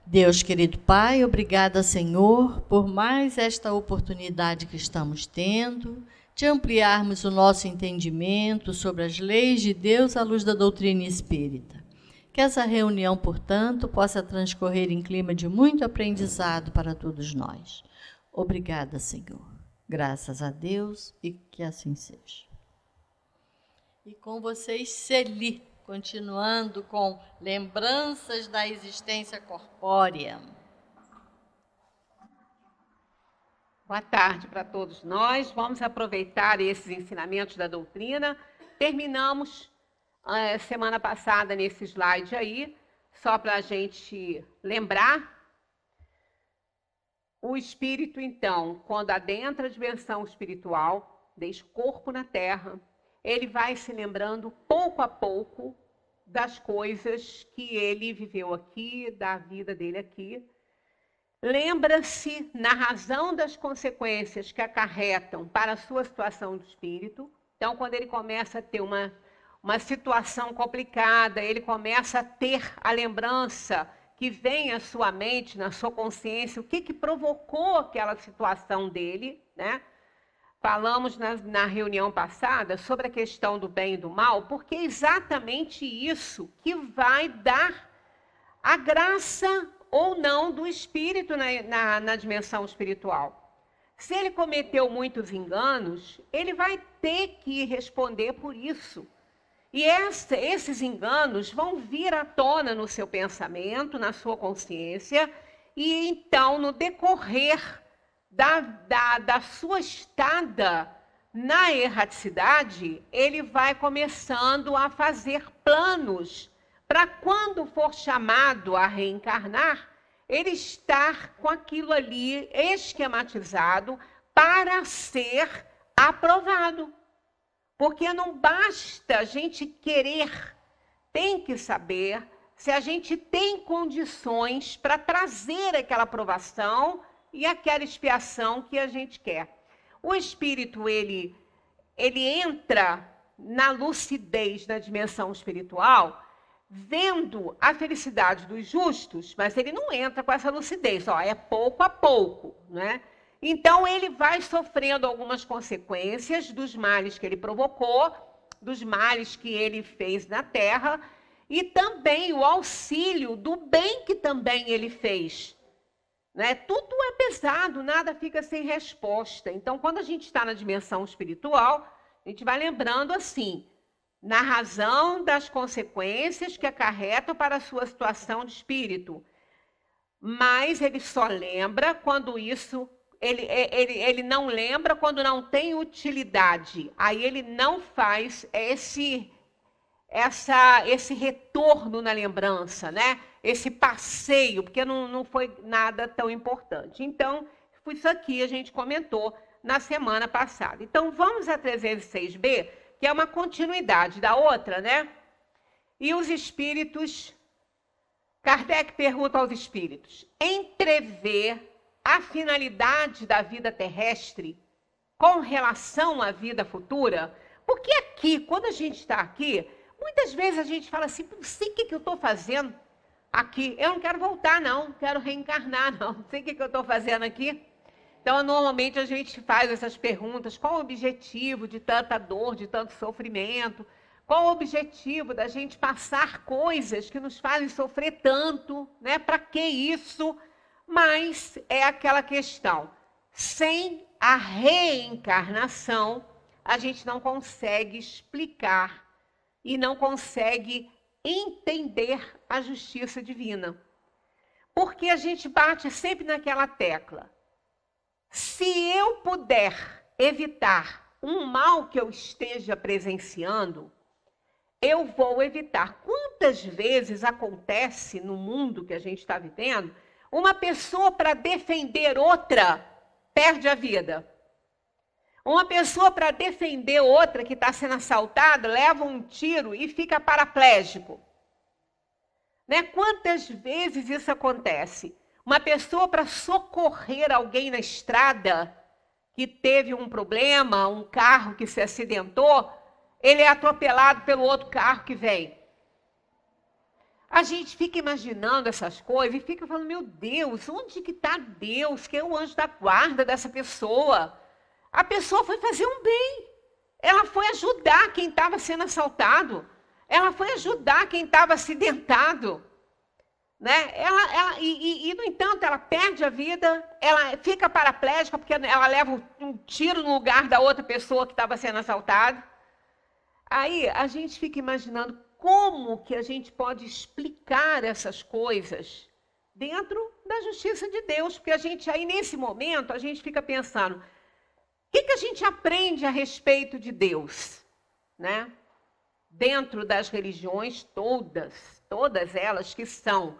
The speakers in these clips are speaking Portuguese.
Deus querido Pai, obrigada, Senhor, por mais esta oportunidade que estamos tendo de ampliarmos o nosso entendimento sobre as leis de Deus à luz da doutrina espírita. Que essa reunião, portanto, possa transcorrer em clima de muito aprendizado para todos nós. Obrigada, Senhor. Graças a Deus e que assim seja. E com vocês, Celi, continuando com lembranças da existência corpórea. Boa tarde para todos nós. Vamos aproveitar esses ensinamentos da doutrina. Terminamos semana passada nesse slide aí, só para a gente lembrar. O espírito, então, quando adentra a dimensão espiritual, deixa o corpo na Terra, ele vai se lembrando pouco a pouco das coisas que ele viveu aqui, da vida dele aqui. Lembra-se na razão das consequências que acarretam para a sua situação de espírito. Então, quando ele começa a ter uma situação complicada, ele começa a ter a lembrança que vem à sua mente, na sua consciência, o que provocou aquela situação dele, né? Falamos na reunião passada sobre a questão do bem e do mal, porque é exatamente isso que vai dar a graça ou não do espírito na dimensão espiritual. Se ele cometeu muitos enganos, ele vai ter que responder por isso. E esses enganos vão vir à tona no seu pensamento, na sua consciência, e então, no decorrer da sua estada na erraticidade, ele vai começando a fazer planos para quando for chamado a reencarnar, ele estar com aquilo ali esquematizado para ser aprovado. Porque não basta a gente querer, tem que saber se a gente tem condições para trazer aquela aprovação e aquela expiação que a gente quer. O espírito, ele entra na lucidez da dimensão espiritual, vendo a felicidade dos justos, mas ele não entra com essa lucidez, é pouco a pouco, né? Então, ele vai sofrendo algumas consequências dos males que ele provocou, dos males que ele fez na Terra, e também o auxílio do bem que também ele fez. Né? Tudo é pesado, nada fica sem resposta. Então, quando a gente está na dimensão espiritual, a gente vai lembrando assim, na razão das consequências que acarretam para a sua situação de espírito. Mas ele só lembra quando isso... Ele não lembra quando não tem utilidade. Aí ele não faz esse retorno na lembrança, né? Esse passeio, porque não foi nada tão importante. Então, isso aqui a gente comentou na semana passada. Então, vamos a 306b, que é uma continuidade da outra, né? E os espíritos... Kardec pergunta aos espíritos, entrever a finalidade da vida terrestre com relação à vida futura? Porque aqui, quando a gente está aqui, muitas vezes a gente fala assim, não sei o que eu estou fazendo aqui, eu não quero voltar não, não quero reencarnar não sei o que eu estou fazendo aqui. Então, normalmente a gente faz essas perguntas, qual o objetivo de tanta dor, de tanto sofrimento? Qual o objetivo da gente passar coisas que nos fazem sofrer tanto, né? Para que isso? Mas é aquela questão, sem a reencarnação, a gente não consegue explicar e não consegue entender a justiça divina. Porque a gente bate sempre naquela tecla. Se eu puder evitar um mal que eu esteja presenciando, eu vou evitar. Quantas vezes acontece no mundo que a gente está vivendo, uma pessoa, para defender outra, perde a vida. Uma pessoa, para defender outra que está sendo assaltada, leva um tiro e fica paraplégico. Né? Quantas vezes isso acontece? Uma pessoa, para socorrer alguém na estrada que teve um problema, um carro que se acidentou, ele é atropelado pelo outro carro que vem. a gente fica imaginando essas coisas e fica falando, meu Deus, onde que está Deus, que é o anjo da guarda dessa pessoa? A pessoa foi fazer um bem. Ela foi ajudar quem estava sendo assaltado. Ela foi ajudar quem estava acidentado. Né? No entanto, ela perde a vida, ela fica paraplégica porque ela leva um tiro no lugar da outra pessoa que estava sendo assaltada. Aí a gente fica imaginando como que a gente pode explicar essas coisas dentro da justiça de Deus, porque a gente aí nesse momento a gente fica pensando, o que a gente aprende a respeito de Deus, né? Dentro das religiões todas elas que são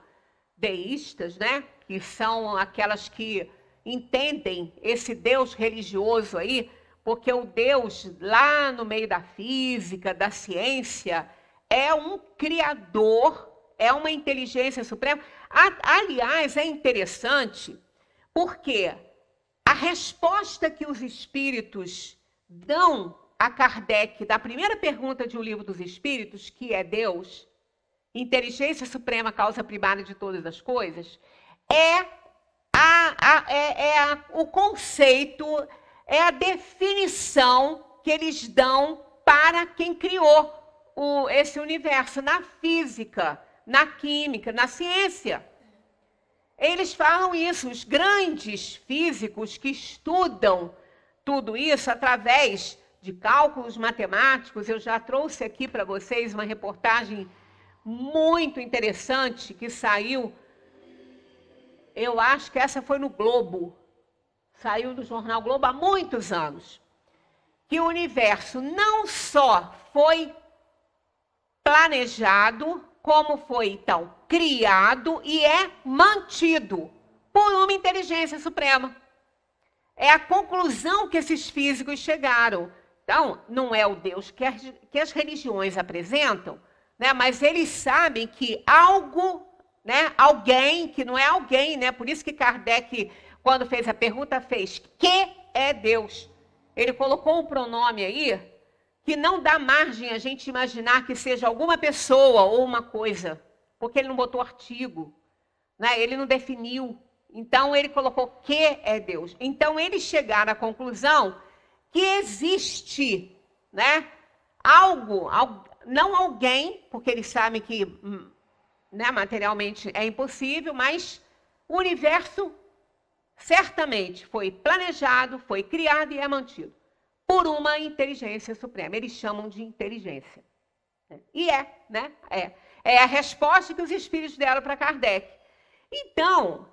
deístas, né? Que são aquelas que entendem esse Deus religioso aí, porque o Deus lá no meio da física, da ciência, é um criador, é uma inteligência suprema. Aliás, é interessante porque a resposta que os espíritos dão a Kardec da primeira pergunta de O Livro dos Espíritos, que é Deus, inteligência suprema, causa primária de todas as coisas, o conceito, é a definição que eles dão para quem criou esse universo, na física, na química, na ciência. Eles falam isso, os grandes físicos que estudam tudo isso através de cálculos matemáticos. Eu já trouxe aqui para vocês uma reportagem muito interessante que saiu, eu acho que essa foi no Globo, saiu no jornal Globo há muitos anos, que o universo não só foi planejado, como foi, então, criado e é mantido por uma inteligência suprema. É a conclusão que esses físicos chegaram. Então, não é o Deus que as religiões apresentam, né? Mas eles sabem que algo, né? Alguém, que não é alguém, né? Por isso que Kardec, quando fez a pergunta, fez, que é Deus? Ele colocou um pronome aí, que não dá margem a gente imaginar que seja alguma pessoa ou uma coisa, porque ele não botou artigo, né? Ele não definiu. Então, ele colocou que é Deus. Então, eles chegaram à conclusão que existe, né, algo, não alguém, porque eles sabem que, né, materialmente é impossível, mas o universo certamente foi planejado, foi criado e é mantido por uma inteligência suprema. Eles chamam de inteligência. E né? É a resposta que os espíritos deram para Kardec. Então,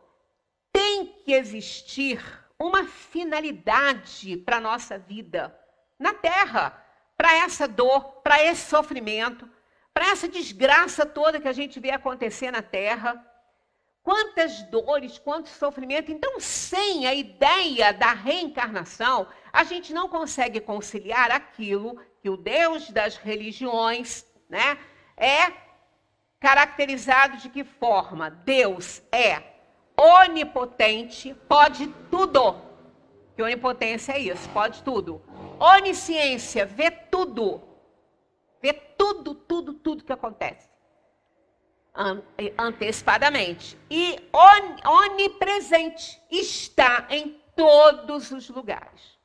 tem que existir uma finalidade para a nossa vida na Terra, para essa dor, para esse sofrimento, para essa desgraça toda que a gente vê acontecer na Terra. Quantas dores, quanto sofrimento. Então, sem a ideia da reencarnação, a gente não consegue conciliar aquilo que o Deus das religiões, né, é caracterizado de que forma? Deus é onipotente, pode tudo. Que onipotência é isso, pode tudo. Onisciência, vê tudo. Vê tudo que acontece. Antecipadamente. E onipresente, está em todos os lugares.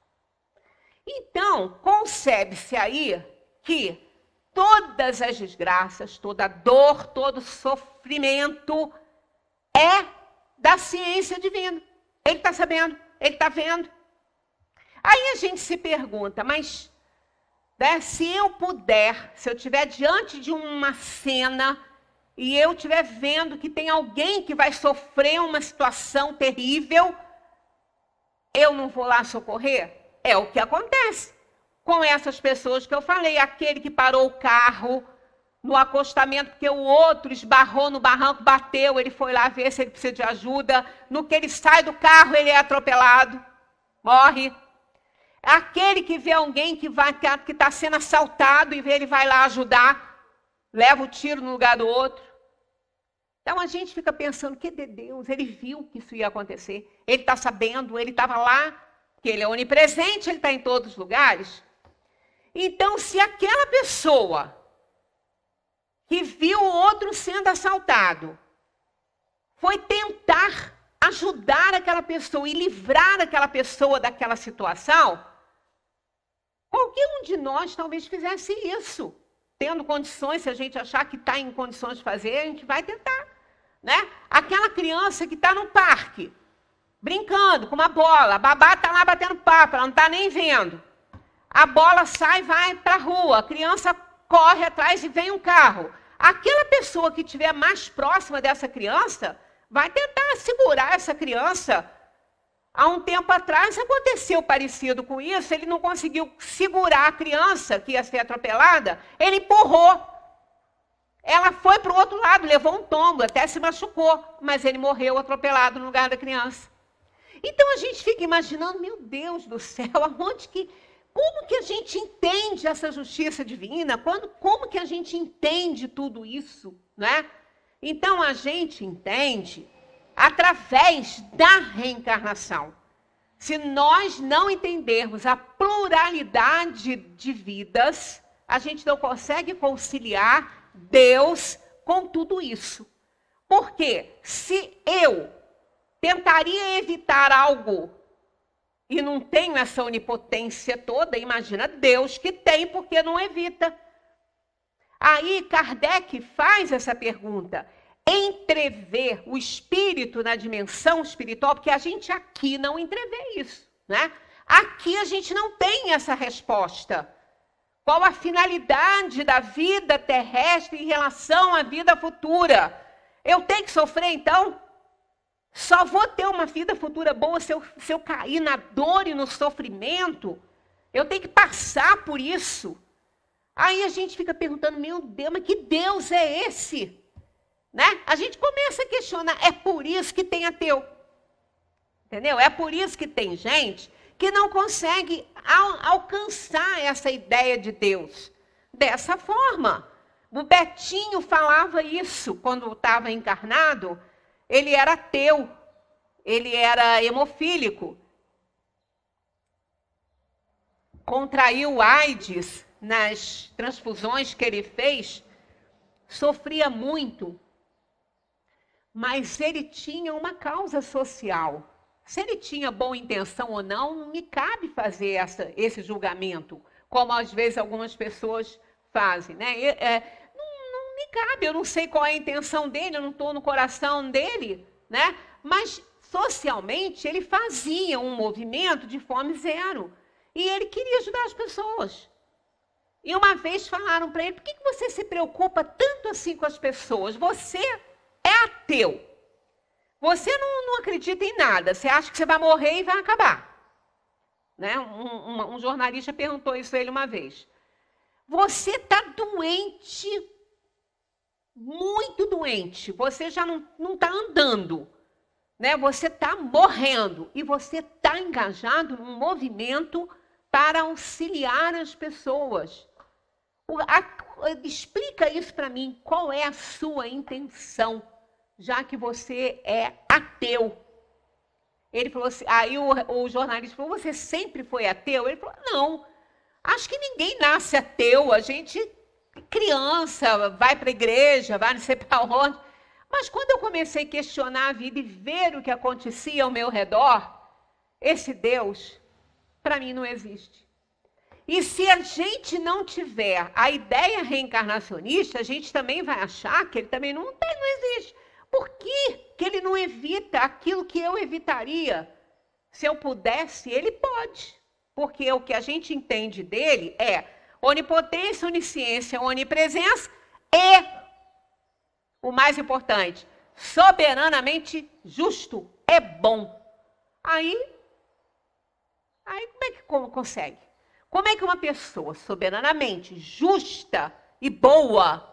Então, concebe-se aí que todas as desgraças, toda dor, todo sofrimento é da ciência divina. Ele está sabendo, ele está vendo. Aí a gente se pergunta, mas, né, se eu puder, se eu estiver diante de uma cena e eu estiver vendo que tem alguém que vai sofrer uma situação terrível, eu não vou lá socorrer? É o que acontece com essas pessoas que eu falei. Aquele que parou o carro no acostamento porque o outro esbarrou no barranco, bateu, ele foi lá ver se ele precisa de ajuda. No que ele sai do carro, ele é atropelado, morre. Aquele que vê alguém que está sendo assaltado e ele vai lá ajudar, leva o tiro no lugar do outro. Então a gente fica pensando, que de Deus, ele viu que isso ia acontecer, ele está sabendo, ele estava lá, que ele é onipresente, ele está em todos os lugares. Então, se aquela pessoa que viu o outro sendo assaltado, foi tentar ajudar aquela pessoa e livrar aquela pessoa daquela situação, qualquer um de nós talvez fizesse isso. Tendo condições, se a gente achar que está em condições de fazer, a gente vai tentar. Né? Aquela criança que está no parque, brincando com uma bola, a babá está lá batendo papo, ela não está nem vendo. A bola sai e vai para a rua, a criança corre atrás e vem um carro. Aquela pessoa que estiver mais próxima dessa criança vai tentar segurar essa criança. Há um tempo atrás aconteceu parecido com isso, ele não conseguiu segurar a criança que ia ser atropelada, ele empurrou. Ela foi para o outro lado, levou um tombo, até se machucou, mas ele morreu atropelado no lugar da criança. Então a gente fica imaginando, meu Deus do céu, como que a gente entende essa justiça divina? Como que a gente entende tudo isso? Né? Então a gente entende através da reencarnação. Se nós não entendermos a pluralidade de vidas, a gente não consegue conciliar Deus com tudo isso. Porque se eu tentaria evitar algo e não tenho essa onipotência toda, imagina Deus que tem, porque não evita. Aí Kardec faz essa pergunta: entrever o espírito na dimensão espiritual, porque a gente aqui não entrevê isso, né? Aqui a gente não tem essa resposta. Qual a finalidade da vida terrestre em relação à vida futura? Eu tenho que sofrer, então? Só vou ter uma vida futura boa se eu cair na dor e no sofrimento? Eu tenho que passar por isso? Aí a gente fica perguntando, meu Deus, mas que Deus é esse? Né? A gente começa a questionar, é por isso que tem ateu. Entendeu? É por isso que tem gente que não consegue alcançar essa ideia de Deus dessa forma. O Betinho falava isso quando estava encarnado. Ele era ateu, ele era hemofílico. Contraiu AIDS nas transfusões que ele fez, sofria muito. Mas ele tinha uma causa social. Se ele tinha boa intenção ou não, não me cabe fazer esse julgamento, como às vezes algumas pessoas fazem. Né? Não me cabe, eu não sei qual é a intenção dele, eu não estou no coração dele. Né? Mas socialmente ele fazia um movimento de fome zero. E ele queria ajudar as pessoas. E uma vez falaram para ele, por que você se preocupa tanto assim com as pessoas? Você é ateu. Você não acredita em nada. Você acha que você vai morrer e vai acabar. Né? Um jornalista perguntou isso a ele uma vez. Você está doente, muito doente. Você já não está andando. Né? Você está morrendo. E você está engajado num movimento para auxiliar as pessoas. Explica isso para mim. Qual é a sua intenção? Já que você é ateu. Ele falou assim, aí o jornalista falou, você sempre foi ateu? Ele falou, não, acho que ninguém nasce ateu, a gente, criança, vai para a igreja, vai não sei para onde. Mas quando eu comecei a questionar a vida e ver o que acontecia ao meu redor, esse Deus, para mim, não existe. E se a gente não tiver a ideia reencarnacionista, a gente também vai achar que ele também não existe. Por que ele não evita aquilo que eu evitaria? Se eu pudesse, ele pode. Porque o que a gente entende dele é onipotência, onisciência, onipresença e, o mais importante, soberanamente justo, é bom. Aí como é que consegue? Como é que uma pessoa soberanamente justa e boa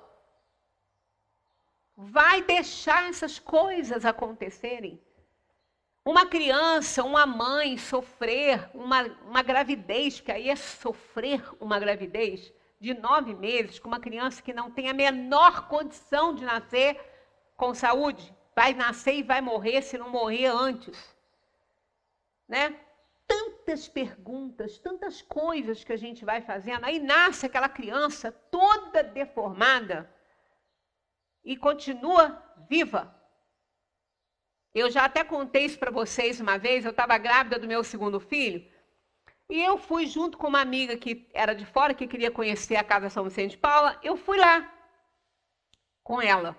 vai deixar essas coisas acontecerem? Uma criança, uma mãe sofrer uma gravidez, que aí é sofrer uma gravidez de 9 meses, com uma criança que não tem a menor condição de nascer com saúde, vai nascer e vai morrer se não morrer antes. Né? Tantas perguntas, tantas coisas que a gente vai fazendo, aí nasce aquela criança toda deformada, e continua viva. Eu já até contei isso para vocês uma vez, eu estava grávida do meu segundo filho, e eu fui junto com uma amiga que era de fora, que queria conhecer a Casa São Vicente de Paula, eu fui lá com ela.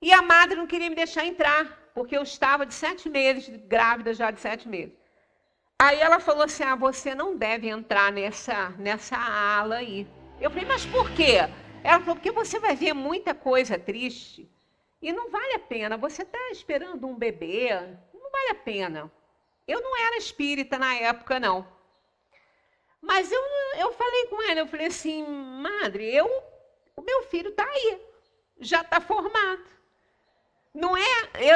E a madre não queria me deixar entrar, porque eu estava de 7 meses, grávida já de 7 meses. Aí ela falou assim, você não deve entrar nessa ala aí. Eu falei, mas por quê? Ela falou, porque você vai ver muita coisa triste e não vale a pena. Você está esperando um bebê, não vale a pena. Eu não era espírita na época, não. Mas eu falei com ela, eu falei assim, madre, o meu filho está aí, já está formado. Não é,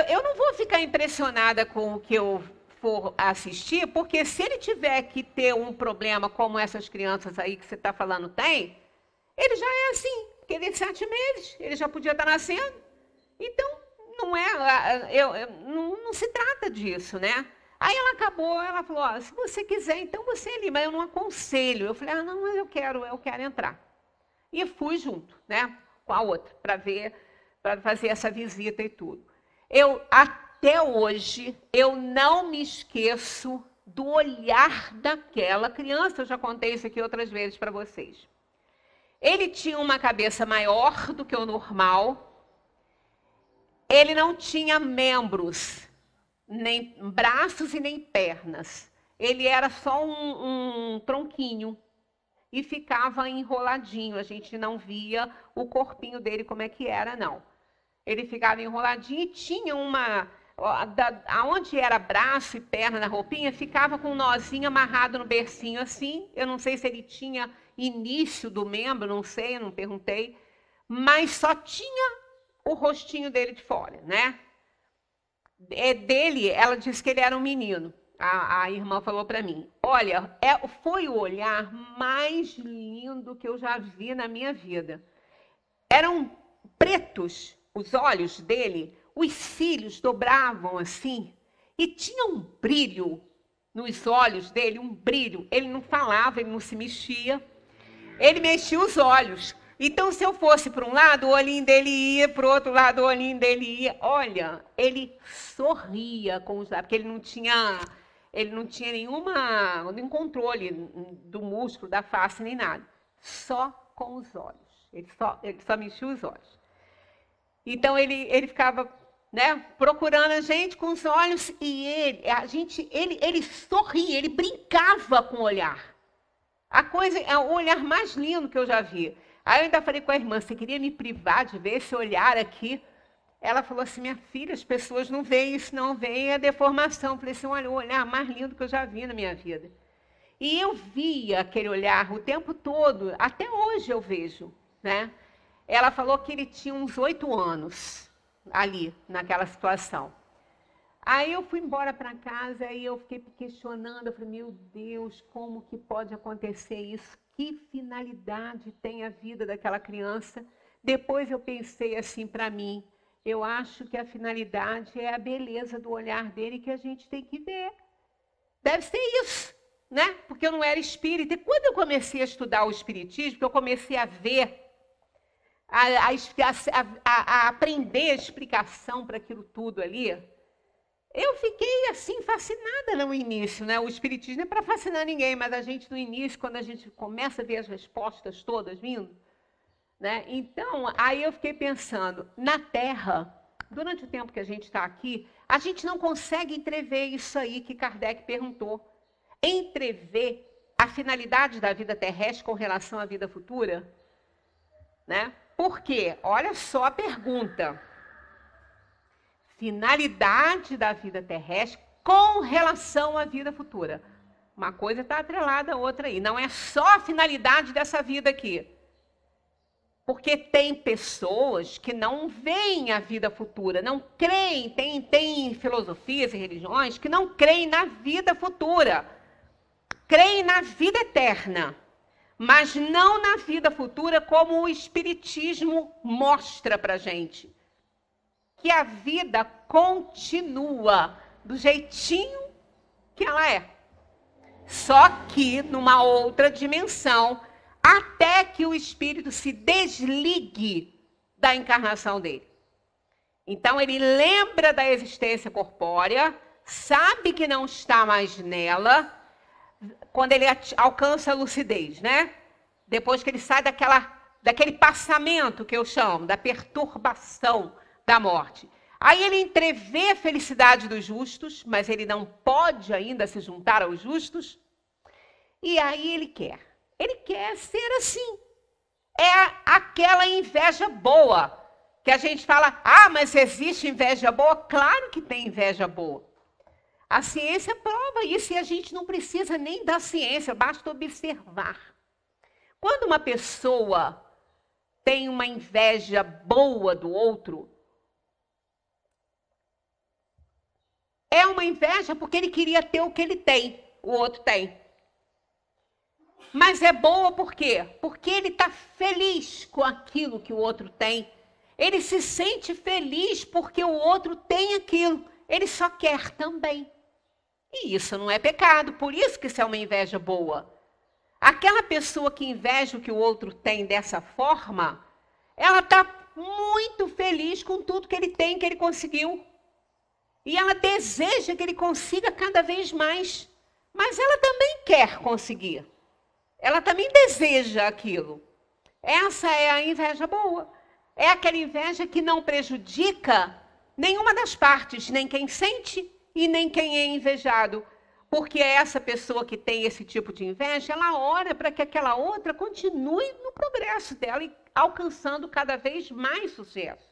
eu não vou ficar impressionada com o que eu for assistir, porque se ele tiver que ter um problema como essas crianças aí que você está falando tem, ele já é assim, porque ele tem 7 meses, ele já podia estar nascendo. Então, não se trata disso, né? Aí ela falou, se você quiser, então você é ali, mas eu não aconselho. Eu falei, não, mas eu quero entrar. E fui junto, né, com a outra, para fazer essa visita e tudo. Até hoje, eu não me esqueço do olhar daquela criança. Eu já contei isso aqui outras vezes para vocês. Ele tinha uma cabeça maior do que o normal. Ele não tinha membros, nem braços e nem pernas. Ele era só um tronquinho e ficava enroladinho. A gente não via o corpinho dele como é que era, não. Ele ficava enroladinho e tinha aonde era braço e perna na roupinha, ficava com um nozinho amarrado no bercinho assim. Eu não sei se ele tinha início do membro, não sei, eu não perguntei. Mas só tinha o rostinho dele de fora, né? Ela disse que ele era um menino. A irmã falou para mim, olha, foi o olhar mais lindo que eu já vi na minha vida. Eram pretos os olhos dele, os cílios dobravam assim, e tinha um brilho nos olhos dele, um brilho. Ele não falava, ele não se mexia, ele mexia os olhos. Então, se eu fosse para um lado, o olhinho dele ia, para o outro lado, o olhinho dele ia. Olha, ele sorria com os lábios, porque ele não tinha nenhum controle do músculo, da face, nem nada. Só com os olhos. Ele só mexia os olhos. Então, ele ficava, né, procurando a gente com os olhos e ele sorria, ele brincava com o olhar. É o olhar mais lindo que eu já vi. Aí eu ainda falei com a irmã, você queria me privar de ver esse olhar aqui? Ela falou assim, minha filha, as pessoas não veem isso, não veem a deformação. Eu falei assim, olha, o olhar mais lindo que eu já vi na minha vida. E eu via aquele olhar o tempo todo, até hoje eu vejo, né? Ela falou que ele tinha uns 8 anos ali, naquela situação. Aí eu fui embora para casa e eu fiquei questionando, eu falei, meu Deus, como que pode acontecer isso? Que finalidade tem a vida daquela criança? Depois eu pensei assim para mim, eu acho que a finalidade é a beleza do olhar dele que a gente tem que ver. Deve ser isso, né? Porque eu não era espírita. E quando eu comecei a estudar o espiritismo, que eu comecei a ver, a aprender a explicação para aquilo tudo ali, eu fiquei assim fascinada no início, né? O espiritismo não é para fascinar ninguém, mas a gente no início, quando a gente começa a ver as respostas todas vindo, né? Então, aí eu fiquei pensando, na Terra, durante o tempo que a gente está aqui, a gente não consegue entrever isso aí que Kardec perguntou. Entrever a finalidade da vida terrestre com relação à vida futura, né? Por quê? Olha só a pergunta. Finalidade da vida terrestre com relação à vida futura. Uma coisa está atrelada à outra aí. Não é só a finalidade dessa vida aqui. Porque tem pessoas que não veem a vida futura, não creem, tem filosofias e religiões que não creem na vida futura. Creem na vida eterna, mas não na vida futura como o Espiritismo mostra para a gente. Que a vida continua do jeitinho que ela é. Só que numa outra dimensão, até que o espírito se desligue da encarnação dele. Então, ele lembra da existência corpórea, sabe que não está mais nela, quando ele alcança a lucidez, né? Depois que ele sai daquele passamento que eu chamo, da perturbação da morte. Aí ele entrevê a felicidade dos justos, mas ele não pode ainda se juntar aos justos. E aí ele quer ser assim. É aquela inveja boa, que a gente fala, mas existe inveja boa? Claro que tem inveja boa. A ciência prova isso e a gente não precisa nem da ciência, basta observar. Quando uma pessoa tem uma inveja boa do outro, é uma inveja porque ele queria ter o que ele tem, o outro tem. Mas é boa por quê? Porque ele está feliz com aquilo que o outro tem. Ele se sente feliz porque o outro tem aquilo. Ele só quer também. E isso não é pecado, por isso que isso é uma inveja boa. Aquela pessoa que inveja o que o outro tem dessa forma, ela está muito feliz com tudo que ele tem, que ele conseguiu. E ela deseja que ele consiga cada vez mais. Mas ela também quer conseguir. Ela também deseja aquilo. Essa é a inveja boa. É aquela inveja que não prejudica nenhuma das partes, nem quem sente e nem quem é invejado. Porque essa pessoa que tem esse tipo de inveja, ela ora para que aquela outra continue no progresso dela e alcançando cada vez mais sucesso.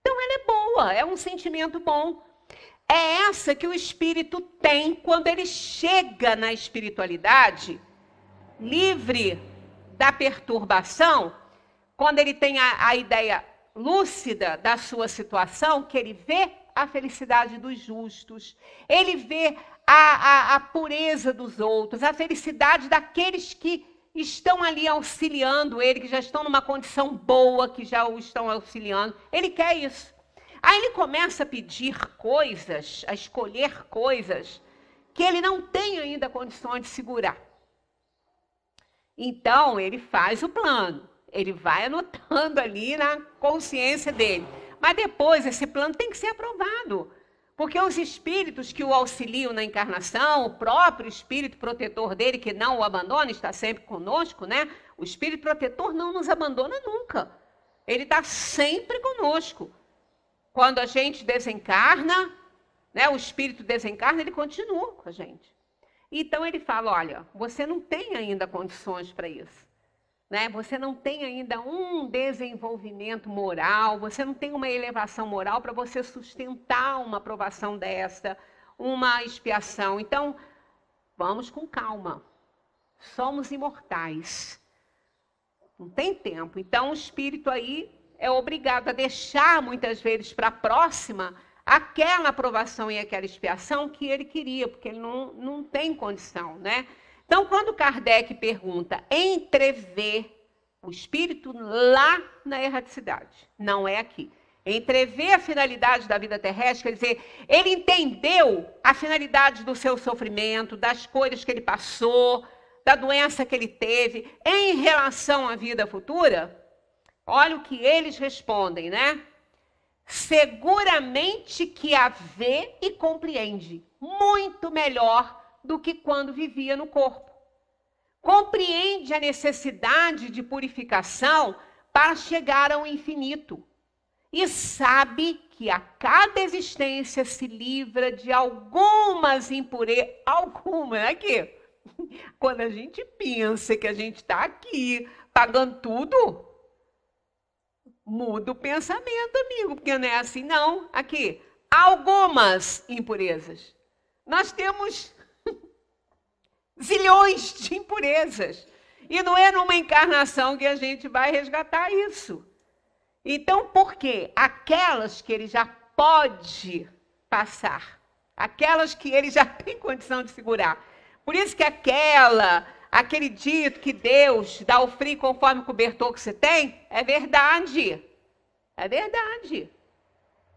Então ela é boa, é um sentimento bom. É essa que o espírito tem quando ele chega na espiritualidade, livre da perturbação, quando ele tem a ideia lúcida da sua situação, que ele vê a felicidade dos justos, ele vê a pureza dos outros, a felicidade daqueles que estão ali auxiliando ele, que já estão numa condição boa, que já o estão auxiliando. Ele quer isso. Aí ele começa a pedir coisas, a escolher coisas que ele não tem ainda condições de segurar. Então, ele faz o plano. Ele vai anotando ali na consciência dele. Mas depois, esse plano tem que ser aprovado. Porque os espíritos que o auxiliam na encarnação, o próprio espírito protetor dele, que não o abandona, está sempre conosco, né? O espírito protetor não nos abandona nunca. Ele está sempre conosco. Quando a gente desencarna, né, o espírito desencarna, ele continua com a gente. Então ele fala, olha, você não tem ainda condições para isso. Né? Você não tem ainda um desenvolvimento moral, você não tem uma elevação moral para você sustentar uma aprovação dessa, uma expiação. Então, vamos com calma. Somos imortais. Não tem tempo. Então, o espírito aí é obrigado a deixar, muitas vezes, para a próxima, aquela aprovação e aquela expiação que ele queria, porque ele não tem condição, né? Então, quando Kardec pergunta, entrever o espírito lá na erraticidade, não é aqui. Entrever a finalidade da vida terrestre, quer dizer, ele entendeu a finalidade do seu sofrimento, das coisas que ele passou, da doença que ele teve, em relação à vida futura. Olha o que eles respondem, né? Seguramente que a vê e compreende muito melhor do que quando vivia no corpo. Compreende a necessidade de purificação para chegar ao infinito. E sabe que a cada existência se livra de algumas impurezas. Algumas, aqui. Quando a gente pensa que a gente está aqui pagando tudo, muda o pensamento, amigo, porque não é assim, não. Aqui, algumas impurezas. Nós temos zilhões de impurezas. E não é numa encarnação que a gente vai resgatar isso. Então, por quê? Aquelas que ele já pode passar. Aquelas que ele já tem condição de segurar. Por isso que aquele dito que Deus dá o frio conforme o cobertor que você tem, é verdade. É verdade.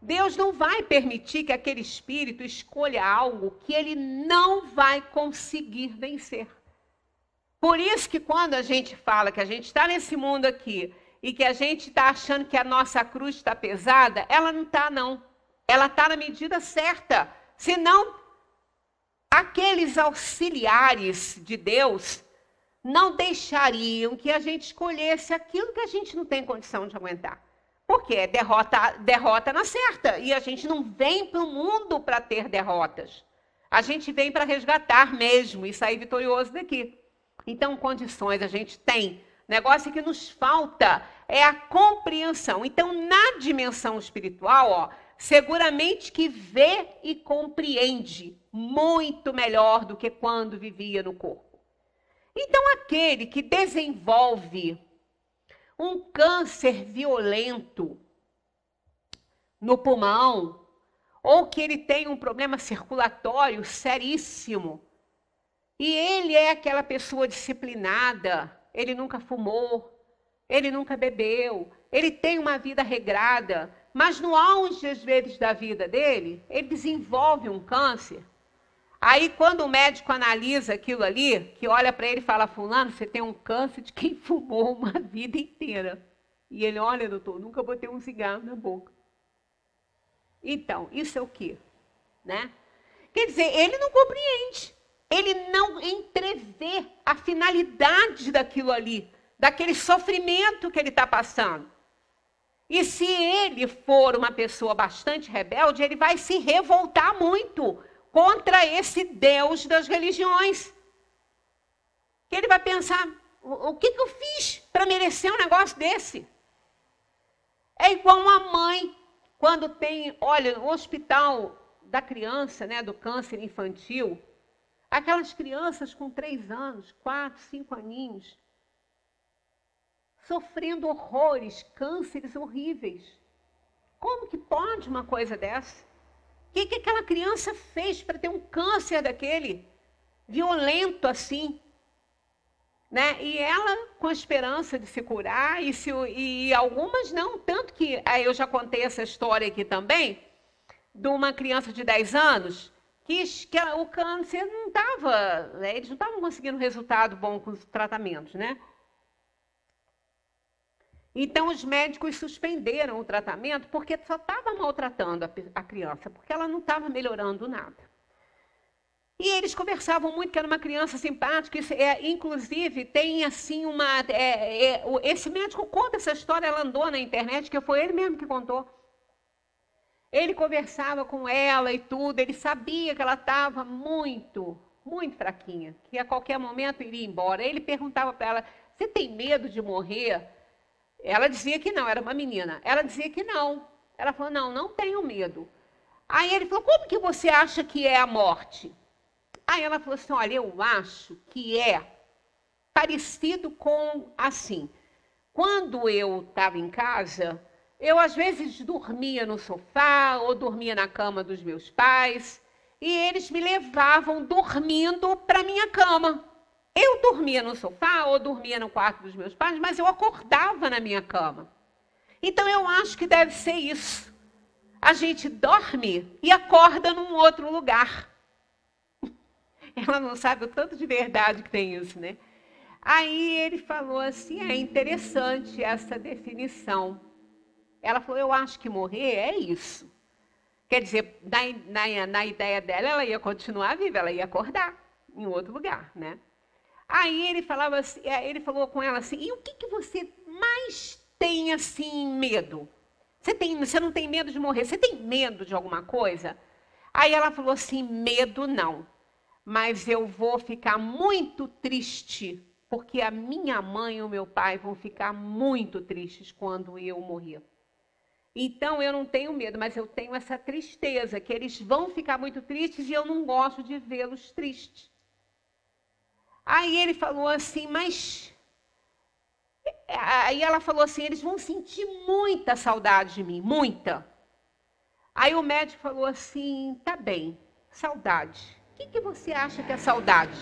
Deus não vai permitir que aquele espírito escolha algo que ele não vai conseguir vencer. Por isso que quando a gente fala que a gente está nesse mundo aqui e que a gente está achando que a nossa cruz está pesada, ela não está, não. Ela está na medida certa. Senão, aqueles auxiliares de Deus não deixariam que a gente escolhesse aquilo que a gente não tem condição de aguentar. Porque é derrota na certa. E a gente não vem para o mundo para ter derrotas. A gente vem para resgatar mesmo e sair vitorioso daqui. Então, condições a gente tem. O negócio que nos falta é a compreensão. Então, na dimensão espiritual, ó, seguramente que vê e compreende muito melhor do que quando vivia no corpo. Então, aquele que desenvolve um câncer violento no pulmão, ou que ele tem um problema circulatório seríssimo, e ele é aquela pessoa disciplinada, ele nunca fumou, ele nunca bebeu, ele tem uma vida regrada, mas no auge, às vezes, da vida dele, ele desenvolve um câncer. Aí, quando o médico analisa aquilo ali, que olha para ele e fala, fulano, você tem um câncer de quem fumou uma vida inteira. E ele, olha, doutor, nunca botei um cigarro na boca. Então, isso é o quê? Né? Quer dizer, ele não compreende. Ele não entrevê a finalidade daquilo ali, daquele sofrimento que ele está passando. E se ele for uma pessoa bastante rebelde, ele vai se revoltar muito contra esse Deus das religiões. Que ele vai pensar, o que eu fiz para merecer um negócio desse? É igual uma mãe, quando tem, olha, o hospital da criança, né, do câncer infantil, aquelas crianças com 3 anos, 4, 5 aninhos, sofrendo horrores, cânceres horríveis. Como que pode uma coisa dessa? O que aquela criança fez para ter um câncer daquele, violento assim? Né? E ela com a esperança de se curar, e algumas não. Tanto que eu já contei essa história aqui também, de uma criança de 10 anos, que o câncer não estava, né? Eles não estavam conseguindo resultado bom com os tratamentos, né? Então, os médicos suspenderam o tratamento porque só estava maltratando a criança, porque ela não estava melhorando nada. E eles conversavam muito, que era uma criança simpática, inclusive tem assim esse médico conta essa história, ela andou na internet, que foi ele mesmo que contou. Ele conversava com ela e tudo, ele sabia que ela estava muito, muito fraquinha, que a qualquer momento iria embora. Ele perguntava para ela, você tem medo de morrer? Ela dizia que não, era uma menina. Ela dizia que não. Ela falou, não tenho medo. Aí ele falou, como que você acha que é a morte? Aí ela falou assim, olha, eu acho que é parecido com assim. Quando eu estava em casa, eu às vezes dormia no sofá ou dormia na cama dos meus pais e eles me levavam dormindo para minha cama. Eu dormia no sofá ou dormia no quarto dos meus pais, mas eu acordava na minha cama. Então eu acho que deve ser isso. A gente dorme e acorda num outro lugar. Ela não sabe o tanto de verdade que tem isso, né? Aí ele falou assim, é interessante essa definição. Ela falou, eu acho que morrer é isso. Quer dizer, na ideia dela, ela ia continuar viva, ela ia acordar em outro lugar, né? Aí ele falava assim, ele falou com ela assim, e o que você mais tem assim medo? Você não tem medo de morrer? Você tem medo de alguma coisa? Aí ela falou assim, medo não. Mas eu vou ficar muito triste, porque a minha mãe e o meu pai vão ficar muito tristes quando eu morrer. Então, eu não tenho medo, mas eu tenho essa tristeza, que eles vão ficar muito tristes e eu não gosto de vê-los tristes. Aí ele falou assim, mas... Aí ela falou assim, eles vão sentir muita saudade de mim, muita. Aí o médico falou assim, tá bem, saudade. O que você acha que é saudade?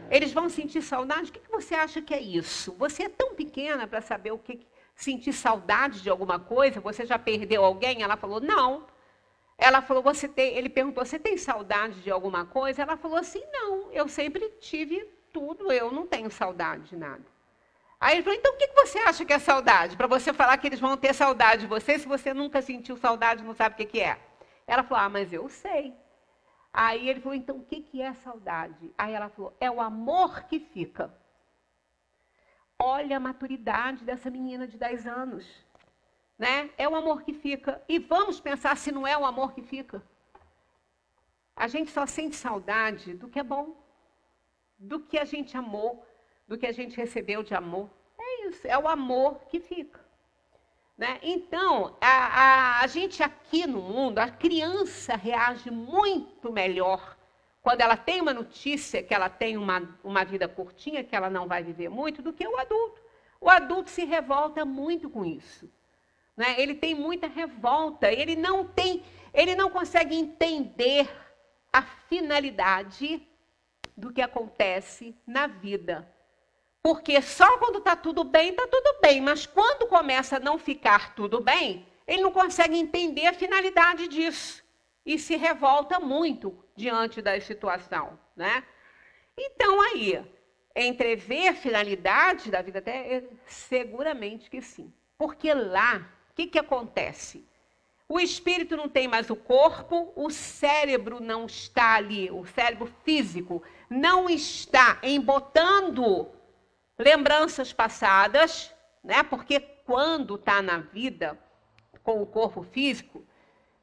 Eles vão sentir saudade? O que você acha que é isso? Você é tão pequena para saber o que sentir saudade de alguma coisa? Você já perdeu alguém? Ela falou, não. Ela falou, ele perguntou, você tem saudade de alguma coisa? Ela falou assim, não, eu sempre tive tudo, eu não tenho saudade de nada. Aí ele falou, então o que você acha que é saudade? Para você falar que eles vão ter saudade de você, se você nunca sentiu saudade, não sabe o que é. Ela falou, mas eu sei. Aí ele falou, então o que é saudade? Aí ela falou, é o amor que fica. Olha a maturidade dessa menina de 10 anos. Né? É o amor que fica. E vamos pensar se não é o amor que fica. A gente só sente saudade do que é bom, do que a gente amou, do que a gente recebeu de amor. É isso, é o amor que fica. Né? Então, a gente aqui no mundo, a criança reage muito melhor quando ela tem uma notícia que ela tem uma vida curtinha, que ela não vai viver muito, do que o adulto. O adulto se revolta muito com isso. Né? Ele tem muita revolta, ele não consegue entender a finalidade do que acontece na vida. Porque só quando está tudo bem, mas quando começa a não ficar tudo bem, ele não consegue entender a finalidade disso. E se revolta muito diante da situação. Né? Então aí, entrever a finalidade da vida, até seguramente que sim. Porque lá, o que acontece? O espírito não tem mais o corpo, o cérebro não está ali, o cérebro físico não está embotando lembranças passadas, né? Porque quando está na vida com o corpo físico,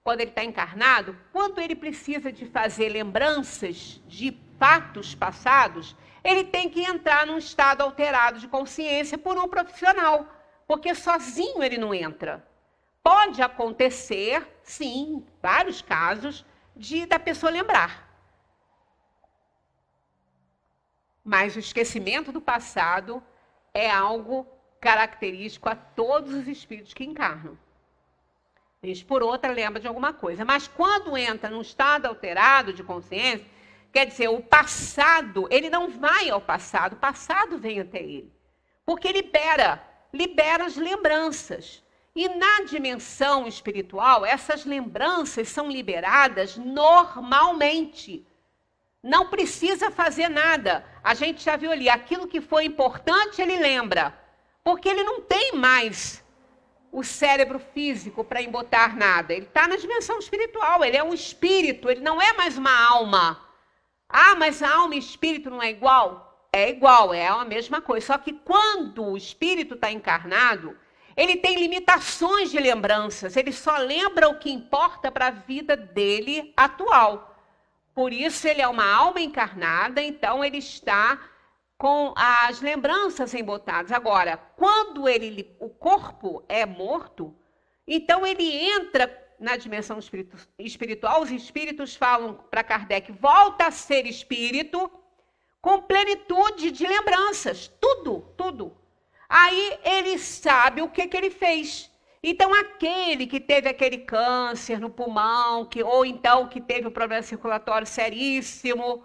quando ele está encarnado, quando ele precisa de fazer lembranças de fatos passados, ele tem que entrar num estado alterado de consciência por um profissional, porque sozinho ele não entra. Pode acontecer, sim, vários casos, da pessoa lembrar. Mas o esquecimento do passado é algo característico a todos os espíritos que encarnam. Vez por outra lembra de alguma coisa. Mas quando entra num estado alterado de consciência, quer dizer, o passado, ele não vai ao passado, o passado vem até ele. Porque libera as lembranças. E na dimensão espiritual, essas lembranças são liberadas normalmente. Não precisa fazer nada. A gente já viu ali, aquilo que foi importante, ele lembra. Porque ele não tem mais o cérebro físico para embotar nada. Ele está na dimensão espiritual, ele é um espírito, ele não é mais uma alma. Ah, mas a alma e espírito não é igual? É igual, é a mesma coisa. Só que quando o espírito está encarnado, ele tem limitações de lembranças, ele só lembra o que importa para a vida dele atual. Por isso ele é uma alma encarnada, então ele está com as lembranças embotadas. Agora, quando o corpo é morto, então ele entra na dimensão espiritual, os espíritos falam para Kardec, volta a ser espírito com plenitude de lembranças, tudo. Aí ele sabe o que ele fez. Então, aquele que teve aquele câncer no pulmão, ou então que teve um problema circulatório seríssimo,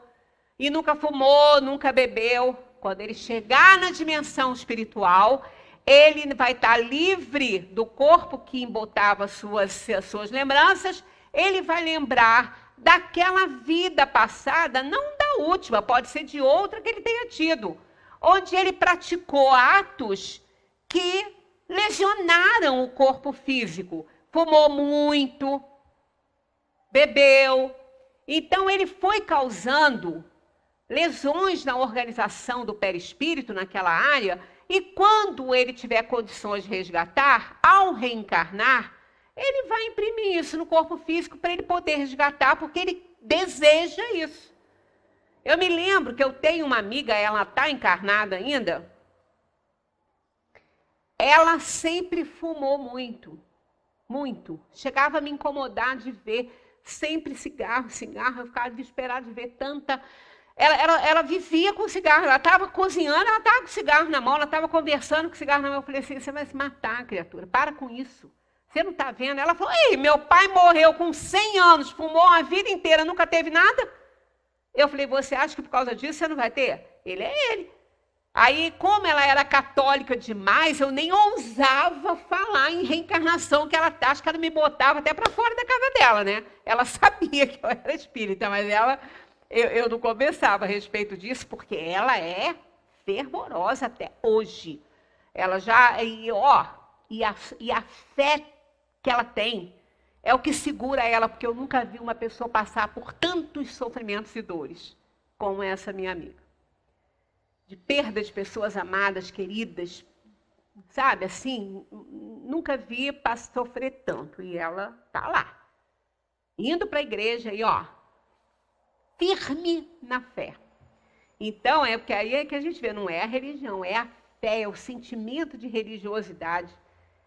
e nunca fumou, nunca bebeu, quando ele chegar na dimensão espiritual, ele vai estar livre do corpo que embotava suas lembranças, ele vai lembrar daquela vida passada, não da última, pode ser de outra que ele tenha tido, onde ele praticou atos que lesionaram o corpo físico. Fumou muito, bebeu. Então, ele foi causando lesões na organização do perispírito naquela área, e quando ele tiver condições de resgatar, ao reencarnar, ele vai imprimir isso no corpo físico para ele poder resgatar, porque ele deseja isso. Eu me lembro que eu tenho uma amiga, ela está encarnada ainda, ela sempre fumou muito. Chegava a me incomodar de ver sempre cigarro, eu ficava desesperada de ver tanta... Ela vivia com cigarro, ela estava cozinhando, ela estava com cigarro na mão, ela estava conversando com cigarro na mão. Eu falei assim, você vai se matar, criatura, para com isso. Você não está vendo? Ela falou, ei, meu pai morreu com 100 anos, fumou a vida inteira, nunca teve nada. Eu falei, você acha que por causa disso você não vai ter? Ele é ele. Aí, como ela era católica demais, eu nem ousava falar em reencarnação, que ela acho que ela me botava até para fora da casa dela, né? Ela sabia que eu era espírita, mas eu não conversava a respeito disso, porque ela é fervorosa até hoje. Ela já, e a fé que ela tem é o que segura ela, porque eu nunca vi uma pessoa passar por tantos sofrimentos e dores como essa minha amiga. De perda de pessoas amadas, queridas, sabe, assim, nunca vi para sofrer tanto. E ela tá lá, indo para a igreja e, firme na fé. Então, porque aí é que a gente vê, não é a religião, é a fé, é o sentimento de religiosidade.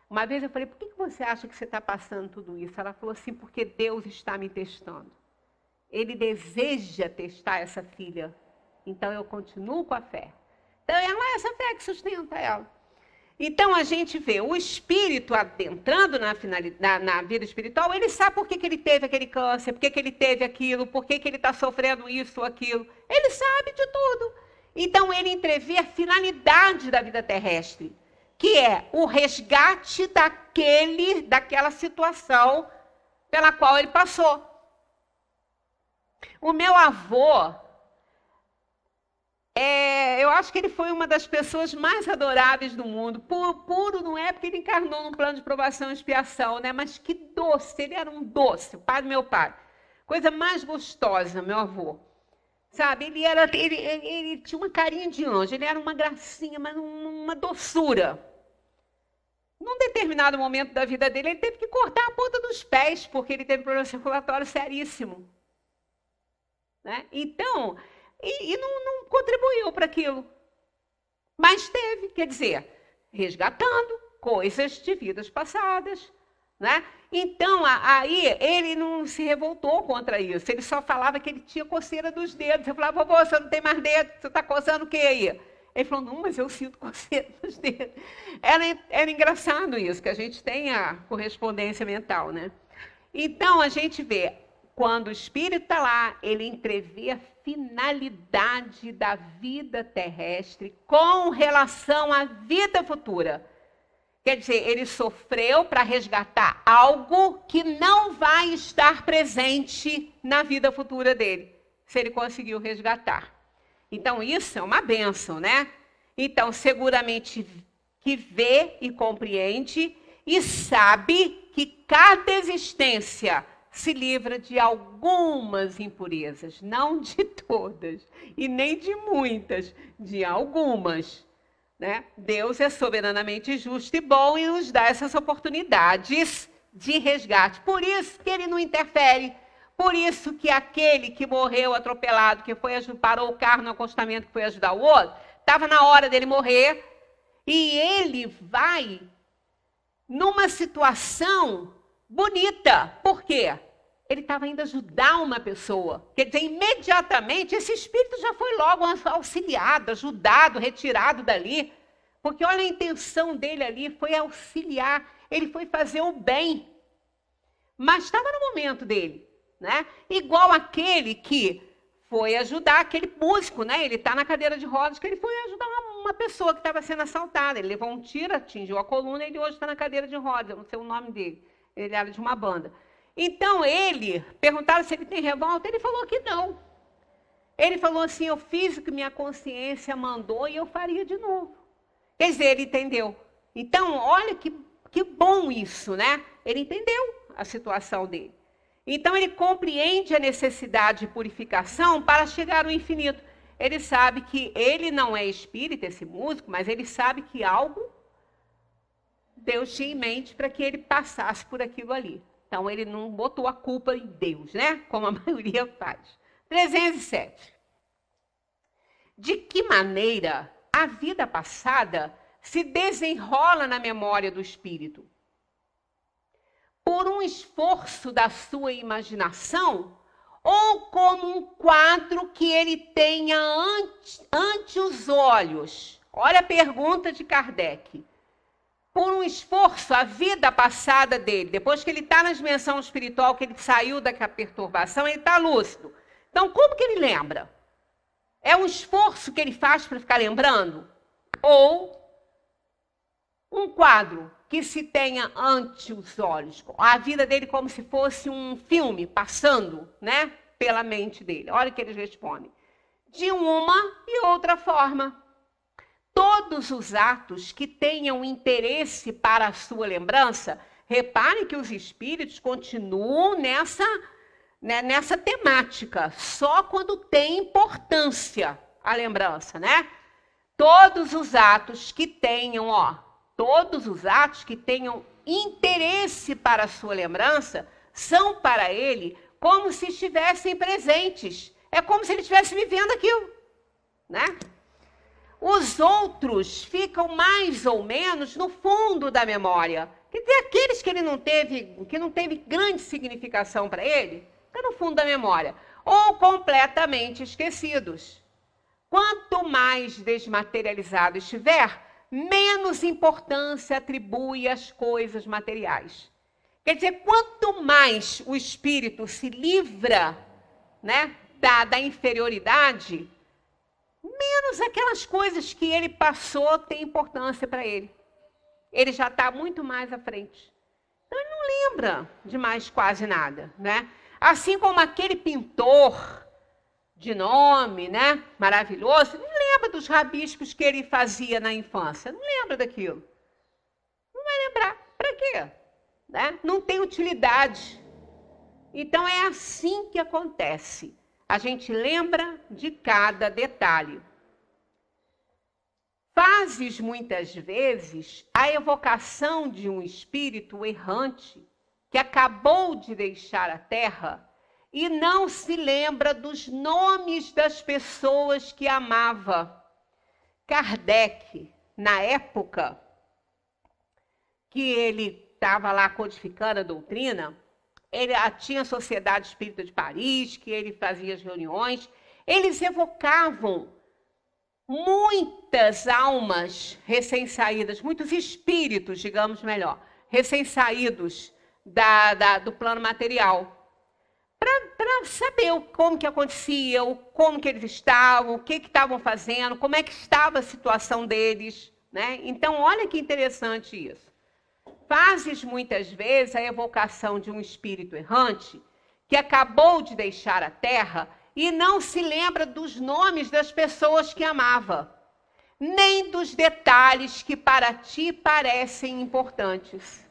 Uma vez eu falei, por que você acha que você está passando tudo isso? Ela falou assim, porque Deus está me testando. Ele deseja testar essa filha. Então, eu continuo com a fé. Então, é essa fé que sustenta ela. Então, a gente vê o espírito adentrando na vida espiritual, ele sabe por que ele teve aquele câncer, por que ele teve aquilo, por que ele está sofrendo isso ou aquilo. Ele sabe de tudo. Então, ele entrevê a finalidade da vida terrestre, que é o resgate daquela situação pela qual ele passou. O meu avô, eu acho que ele foi uma das pessoas mais adoráveis do mundo. Puro não é porque ele encarnou num plano de provação e expiação, né? Mas que doce, ele era um doce, o pai do meu pai. Coisa mais gostosa, meu avô. Sabe, ele tinha uma carinha de anjo, ele era uma gracinha, mas uma doçura. Num determinado momento da vida dele, ele teve que cortar a ponta dos pés, porque ele teve problema circulatório seríssimo. Né? Então, não contribuiu para aquilo. Mas teve, quer dizer, resgatando coisas de vidas passadas. Né? Então, aí ele não se revoltou contra isso. Ele só falava que ele tinha coceira dos dedos. Eu falava, vovô, você não tem mais dedo, você está coçando o que aí? Ele falou, não, mas eu sinto coceira nos dedos. Era engraçado isso, que a gente tem a correspondência mental, né? Então, a gente vê, quando o espírito está lá, ele entrevê a finalidade da vida terrestre com relação à vida futura. Quer dizer, ele sofreu para resgatar algo que não vai estar presente na vida futura dele, se ele conseguiu resgatar. Então, isso é uma bênção, né? Então, seguramente que vê e compreende e sabe que cada existência se livra de algumas impurezas, não de todas e nem de muitas, de algumas. Né? Deus é soberanamente justo e bom e nos dá essas oportunidades de resgate. Por isso que ele não interfere. Por isso que aquele que morreu atropelado, que parou o carro no acostamento, que foi ajudar o outro, estava na hora dele morrer e ele vai numa situação bonita. Por quê? Ele estava indo ajudar uma pessoa. Quer dizer, imediatamente esse espírito já foi logo auxiliado, ajudado, retirado dali. Porque olha a intenção dele ali, foi auxiliar, ele foi fazer o bem. Mas estava no momento dele. Né? Igual aquele que foi ajudar aquele músico, né? Ele está na cadeira de rodas, que ele foi ajudar uma pessoa que estava sendo assaltada. Ele levou um tiro, atingiu a coluna, e ele hoje está na cadeira de rodas, eu não sei o nome dele. Ele era de uma banda. Então, perguntaram se ele tem revolta, ele falou que não. Ele falou assim, eu fiz o que minha consciência mandou e eu faria de novo. Quer dizer, ele entendeu. Então, olha que bom isso, né? Ele entendeu a situação dele. Então, ele compreende a necessidade de purificação para chegar ao infinito. Ele sabe que ele não é espírita, esse músico, mas ele sabe que algo Deus tinha em mente para que ele passasse por aquilo ali. Então, ele não botou a culpa em Deus, né? Como a maioria faz. 307. De que maneira a vida passada se desenrola na memória do espírito? Por um esforço da sua imaginação ou como um quadro que ele tenha ante os olhos? Olha a pergunta de Kardec. Por um esforço, a vida passada dele, depois que ele está na dimensão espiritual, que ele saiu daquela perturbação, ele está lúcido. Então, como que ele lembra? É um esforço que ele faz para ficar lembrando? Ou um quadro que se tenha ante os olhos, a vida dele como se fosse um filme passando, né, pela mente dele. Olha o que eles respondem. De uma e outra forma. todos os atos que tenham interesse para a sua lembrança. Reparem que os espíritos continuam nessa temática, só quando tem importância a lembrança, né? Todos os atos que tenham, todos os atos que tenham interesse para a sua lembrança são para ele como se estivessem presentes. É como se ele estivesse vivendo aquilo, né? Os outros ficam mais ou menos no fundo da memória. Quer dizer, aqueles que ele não teve grande significação para ele, fica no fundo da memória, ou completamente esquecidos. Quanto mais desmaterializado estiver, menos importância atribui às coisas materiais. Quer dizer, quanto mais o espírito se livra, né, da inferioridade, menos aquelas coisas que ele passou têm importância para ele. Ele já está muito mais à frente. Então, ele não lembra de mais quase nada, né? Assim como aquele pintor de nome, né, maravilhoso, não lembra dos rabiscos que ele fazia na infância. Não lembra daquilo. Não vai lembrar. Para quê? Né? Não tem utilidade. Então, é assim que acontece. A gente lembra de cada detalhe. Fazes muitas vezes a evocação de um espírito errante que acabou de deixar a Terra e não se lembra dos nomes das pessoas que amava. Kardec, na época que ele estava lá codificando a doutrina, ele tinha a Sociedade Espírita de Paris, que ele fazia as reuniões, eles evocavam muitas almas recém-saídas, muitos espíritos, digamos melhor, recém-saídos do plano material, para saber como que acontecia, como que eles estavam, o que estavam fazendo, como é que estava a situação deles, né? Então, olha que interessante isso. Fazes muitas vezes a evocação de um espírito errante que acabou de deixar a Terra e não se lembra dos nomes das pessoas que amava, nem dos detalhes que para ti parecem importantes.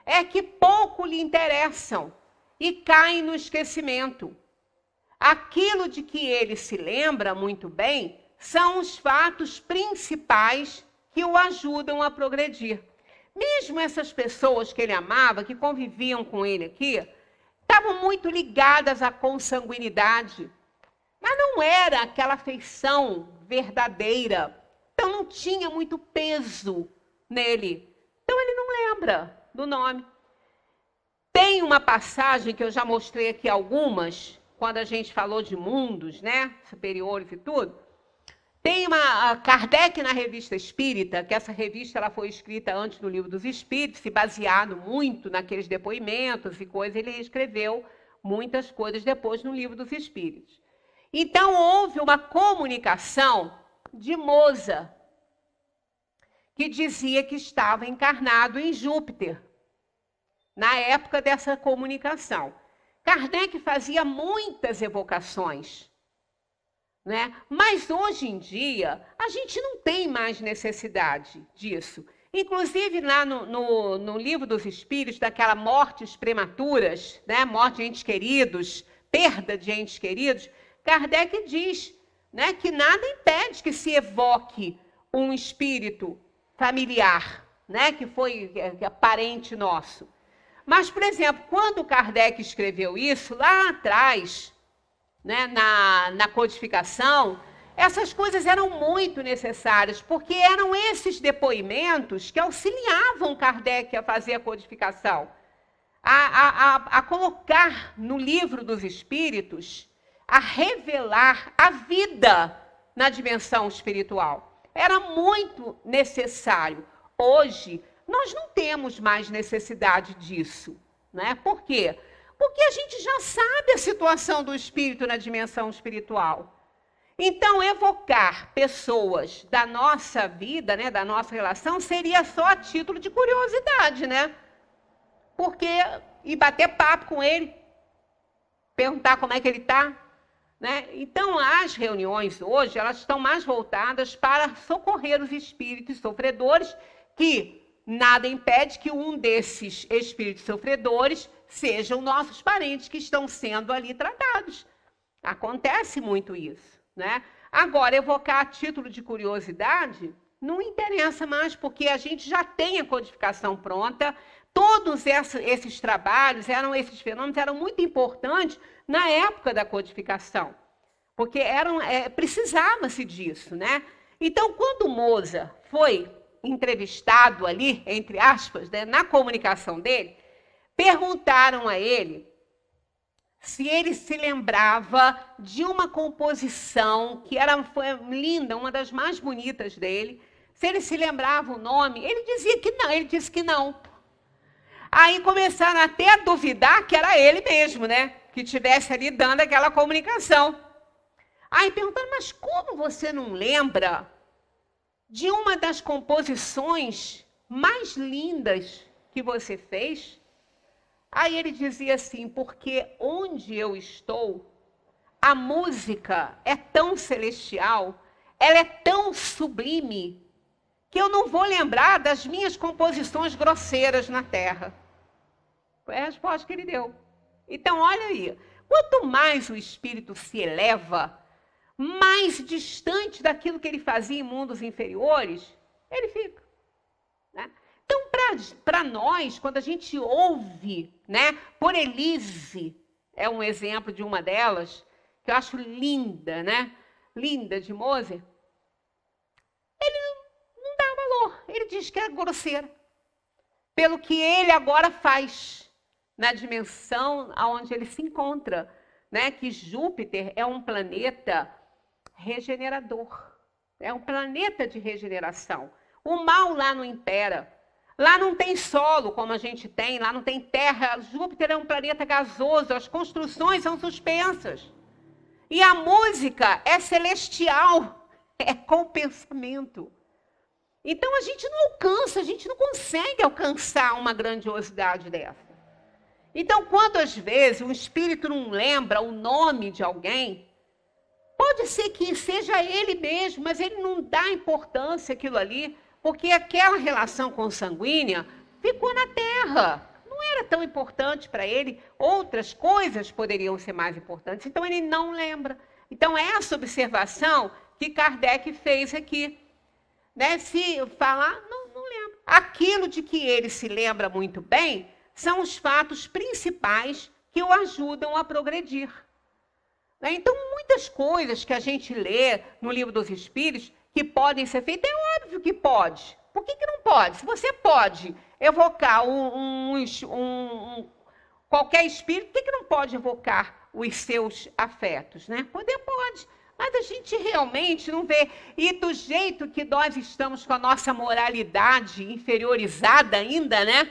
É que pouco lhe interessam e caem no esquecimento. Aquilo de que ele se lembra muito bem são os fatos principais que o ajudam a progredir. Mesmo essas pessoas que ele amava, que conviviam com ele aqui, estavam muito ligadas à consanguinidade, mas não era aquela afeição verdadeira. Então não tinha muito peso nele. Então ele não lembra do nome. Tem uma passagem que eu já mostrei aqui algumas, quando a gente falou de mundos, né, superiores e tudo. Tem a Kardec na Revista Espírita, que essa revista ela foi escrita antes do Livro dos Espíritos, e baseado muito naqueles depoimentos e coisas, ele escreveu muitas coisas depois no Livro dos Espíritos. Então, houve uma comunicação de Moza, que dizia que estava encarnado em Júpiter, na época dessa comunicação. Kardec fazia muitas evocações, né? Mas hoje em dia, a gente não tem mais necessidade disso. Inclusive, lá no Livro dos Espíritos, daquela mortes prematuras, né? Morte de entes queridos, perda de entes queridos, Kardec diz, né, que nada impede que se evoque um espírito familiar, né, que é parente nosso. Mas, por exemplo, quando Kardec escreveu isso, lá atrás, né, na codificação, essas coisas eram muito necessárias, porque eram esses depoimentos que auxiliavam Kardec a fazer a codificação, a colocar no Livro dos Espíritos, a revelar a vida na dimensão espiritual. Era muito necessário. Hoje, nós não temos mais necessidade disso, né? Por quê? Porque a gente já sabe a situação do espírito na dimensão espiritual. Então, evocar pessoas da nossa vida, né, da nossa relação, seria só a título de curiosidade, né? Porque, e bater papo com ele, perguntar como é que ele está, né? Então, as reuniões hoje, elas estão mais voltadas para socorrer os espíritos sofredores, que nada impede que um desses espíritos sofredores sejam nossos parentes que estão sendo ali tratados. Acontece muito isso, né? Agora, evocar a título de curiosidade não interessa mais, porque a gente já tem a codificação pronta. Todos esses trabalhos, esses fenômenos eram muito importantes na época da codificação, porque precisava-se disso, né? Então, quando Mozart foi entrevistado ali, entre aspas, né, na comunicação dele, perguntaram a ele se ele se lembrava de uma composição que foi linda, uma das mais bonitas dele, se ele se lembrava o nome. Ele dizia que não, ele disse que não. Aí começaram até a duvidar que era ele mesmo, né? Que estivesse ali dando aquela comunicação. Aí perguntaram, mas como você não lembra de uma das composições mais lindas que você fez? Aí ele dizia assim, porque onde eu estou, a música é tão celestial, ela é tão sublime, que eu não vou lembrar das minhas composições grosseiras na terra. Foi a resposta que ele deu. Então, olha aí, quanto mais o espírito se eleva, mais distante daquilo que ele fazia em mundos inferiores, ele fica, né? Então, para nós, quando a gente ouve, né, por Elise, é um exemplo de uma delas, que eu acho linda, né? Linda, de Mozart, ele não dá valor. Ele diz que é grosseira. Pelo que ele agora faz na dimensão onde ele se encontra, né? Que Júpiter é um planeta regenerador. É um planeta de regeneração. O mal lá não impera. Lá não tem solo, como a gente tem, lá não tem terra. Júpiter é um planeta gasoso, as construções são suspensas. E a música é celestial, é com o pensamento. Então a gente não alcança, a gente não consegue alcançar uma grandiosidade dessa. Então, quantas vezes um espírito não lembra o nome de alguém, pode ser que seja ele mesmo, mas ele não dá importância àquilo ali, porque aquela relação consanguínea ficou na Terra. Não era tão importante para ele. Outras coisas poderiam ser mais importantes. Então, ele não lembra. Então, essa observação que Kardec fez aqui, né? Se falar, não lembra. Aquilo de que ele se lembra muito bem são os fatos principais que o ajudam a progredir. Então, muitas coisas que a gente lê no Livro dos Espíritos que podem ser feitas, é óbvio que pode. Por que não pode? Se você pode evocar qualquer espírito, por que não pode evocar os seus afetos, né? Poder pode, mas a gente realmente não vê. E do jeito que nós estamos com a nossa moralidade inferiorizada ainda, né?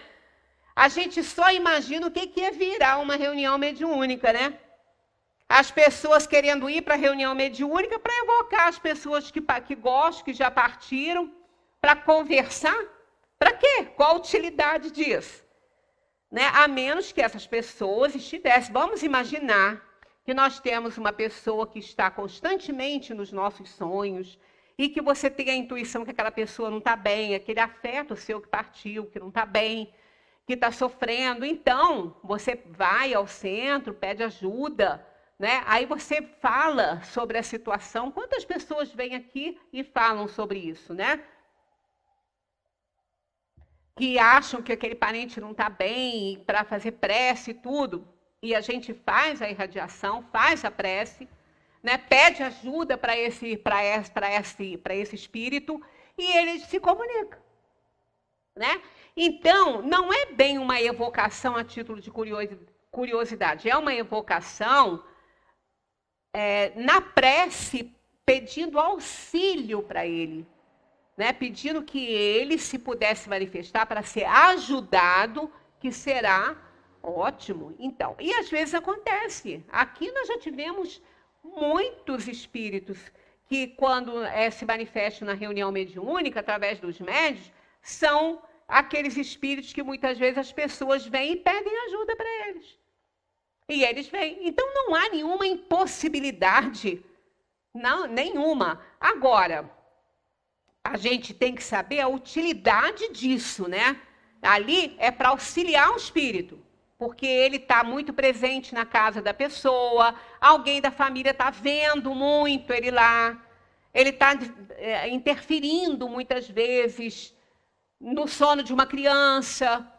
A gente só imagina o que é virar uma reunião mediúnica, né? As pessoas querendo ir para a reunião mediúnica para evocar as pessoas que gostam, que já partiram, para conversar. Para quê? Qual a utilidade disso? Né? A menos que essas pessoas estivessem. Vamos imaginar que nós temos uma pessoa que está constantemente nos nossos sonhos e que você tem a intuição que aquela pessoa não está bem, aquele afeto seu que partiu, que não está bem, que está sofrendo. Então, você vai ao centro, pede ajuda, né? Aí você fala sobre a situação. Quantas pessoas vêm aqui e falam sobre isso, né? Que acham que aquele parente não está bem, para fazer prece e tudo. E a gente faz a irradiação, faz a prece, né? Pede ajuda para esse espírito e ele se comunica, né? Então, não é bem uma evocação a título de curiosidade, é uma evocação na prece, pedindo auxílio para ele, né? Pedindo que ele se pudesse manifestar para ser ajudado, que será ótimo. Então, e às vezes acontece. Aqui nós já tivemos muitos espíritos que, quando se manifestam na reunião mediúnica, através dos médiuns, são aqueles espíritos que muitas vezes as pessoas vêm e pedem ajuda para eles. E eles vêm. Então, não há nenhuma impossibilidade, não, nenhuma. Agora, a gente tem que saber a utilidade disso, né? Ali é para auxiliar o espírito, porque ele está muito presente na casa da pessoa, alguém da família está vendo muito ele lá, ele está interferindo muitas vezes no sono de uma criança,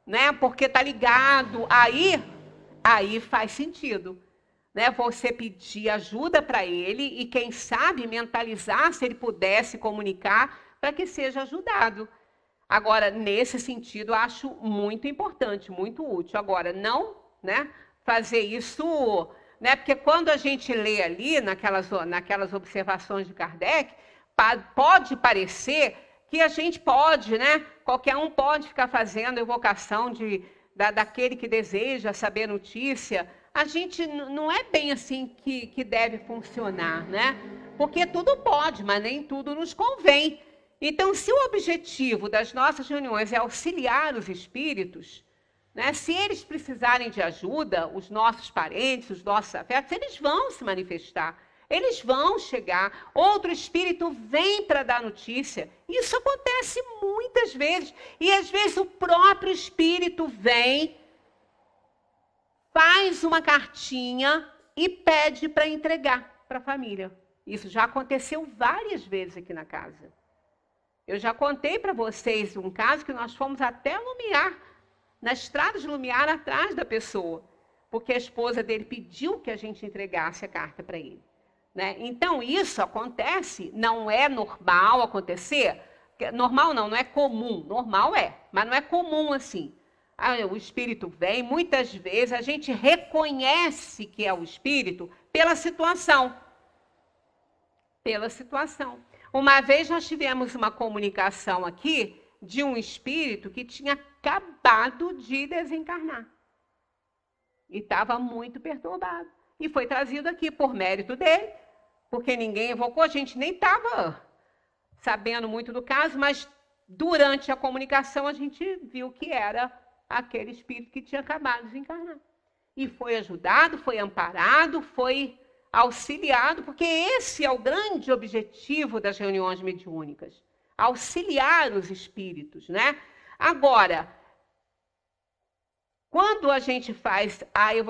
né? Porque está ligado. Aí faz sentido, né? Você pedir ajuda para ele e, quem sabe, mentalizar se ele pudesse comunicar para que seja ajudado. Agora, nesse sentido, acho muito importante, muito útil. Agora, não, né, fazer isso, né, porque quando a gente lê ali, naquelas observações de Kardec, pode parecer que a gente pode, né, qualquer um pode ficar fazendo evocação daquele que deseja saber notícia. A gente não é bem assim que deve funcionar, né? Porque tudo pode, mas nem tudo nos convém. Então, se o objetivo das nossas reuniões é auxiliar os espíritos, né, se eles precisarem de ajuda, os nossos parentes, os nossos afetos, eles vão se manifestar, eles vão chegar, outro espírito vem para dar notícia. Isso acontece muitas vezes, e às vezes o próprio espírito vem, faz uma cartinha e pede para entregar para a família. Isso já aconteceu várias vezes aqui na casa. Eu já contei para vocês um caso que nós fomos até Lumiar, na estrada de Lumiar, atrás da pessoa, porque a esposa dele pediu que a gente entregasse a carta para ele, né? Então, isso acontece, não é normal acontecer. Normal não é comum. Normal é, mas não é comum assim. O espírito vem, muitas vezes a gente reconhece que é o espírito pela situação. Pela situação. Uma vez nós tivemos uma comunicação aqui de um espírito que tinha acabado de desencarnar. E estava muito perturbado. E foi trazido aqui por mérito dele, porque ninguém evocou, a gente nem estava sabendo muito do caso, mas durante a comunicação a gente viu que era aquele espírito que tinha acabado de desencarnar. E foi ajudado, foi amparado, foi auxiliado, porque esse é o grande objetivo das reuniões mediúnicas, auxiliar os espíritos, né? Agora, quando a gente faz,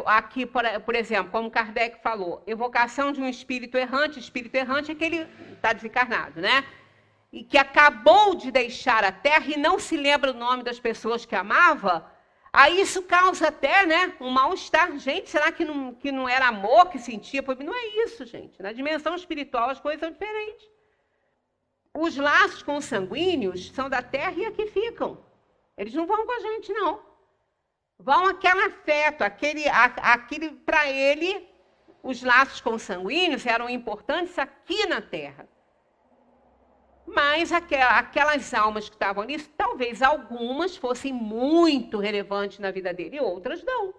aqui, por exemplo, como Kardec falou, evocação de um espírito errante é que ele está desencarnado, né? E que acabou de deixar a Terra e não se lembra o nome das pessoas que amava, aí isso causa até, né, um mal-estar. Gente, será que não era amor que sentia? Não é isso, gente. Na dimensão espiritual as coisas são diferentes. Os laços consanguíneos são da Terra e aqui ficam. Eles não vão com a gente, não. Vão aquele afeto, aquele para ele, os laços consanguíneos eram importantes aqui na Terra. Mas aquelas almas que estavam nisso, talvez algumas fossem muito relevantes na vida dele e outras não.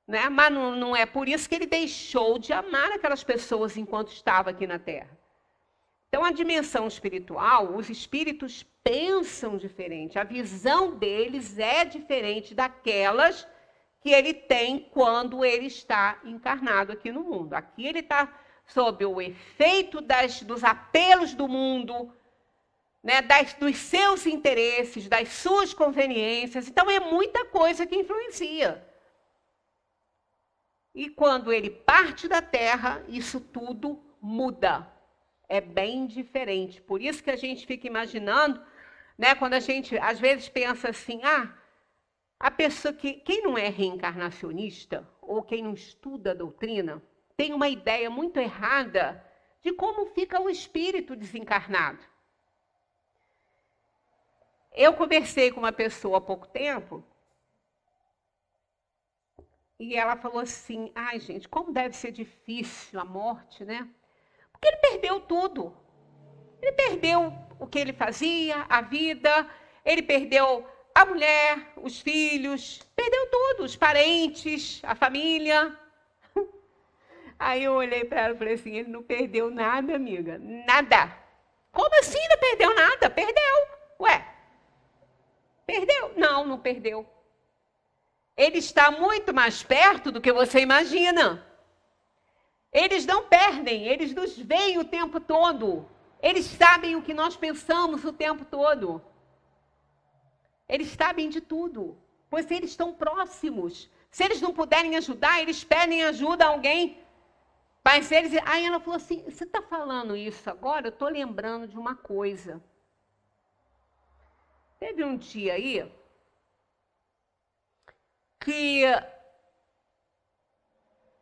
Né? Mas não é por isso que ele deixou de amar aquelas pessoas enquanto estava aqui na Terra. Então, a dimensão espiritual, os espíritos pensam diferente. A visão deles é diferente daquelas que ele tem quando ele está encarnado aqui no mundo. Aqui ele está sob o efeito dos apelos do mundo, né, dos seus interesses, das suas conveniências. Então, é muita coisa que influencia. E quando ele parte da Terra, isso tudo muda. É bem diferente. Por isso que a gente fica imaginando, né, quando a gente, às vezes, pensa assim, a pessoa quem não é reencarnacionista, ou quem não estuda a doutrina, tem uma ideia muito errada de como fica o espírito desencarnado. Eu conversei com uma pessoa há pouco tempo e ela falou assim, gente, como deve ser difícil a morte, né? Porque ele perdeu tudo. Ele perdeu o que ele fazia, a vida, ele perdeu a mulher, os filhos, perdeu tudo, os parentes, a família. Aí eu olhei para ela e falei assim, ele não perdeu nada, amiga, nada. Como assim não perdeu nada? Perdeu. Ué, perdeu? Não perdeu. Ele está muito mais perto do que você imagina. Eles não perdem, eles nos veem o tempo todo. Eles sabem o que nós pensamos o tempo todo. Eles sabem de tudo, pois eles estão próximos. Se eles não puderem ajudar, eles pedem ajuda a alguém. Mas eles... Aí ela falou assim, você está falando isso agora? Eu estou lembrando de uma coisa. Teve um dia aí que